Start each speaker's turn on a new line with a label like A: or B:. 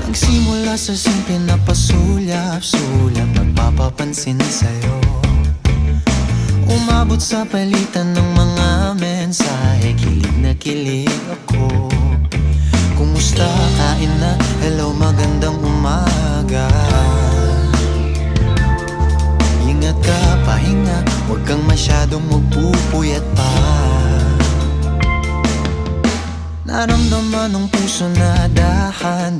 A: Nagsimula sa simple na pasulyap-sulyap, nagpapapansin sa'yo. Umabot sa palitan ng mga mensahe, kilig na kilig ako. Kumusta, kain na, hello, magandang umaga. Ingat ka, pahinga, huwag kang masyadong magpupuyat pa. Naramdaman ng puso na dahan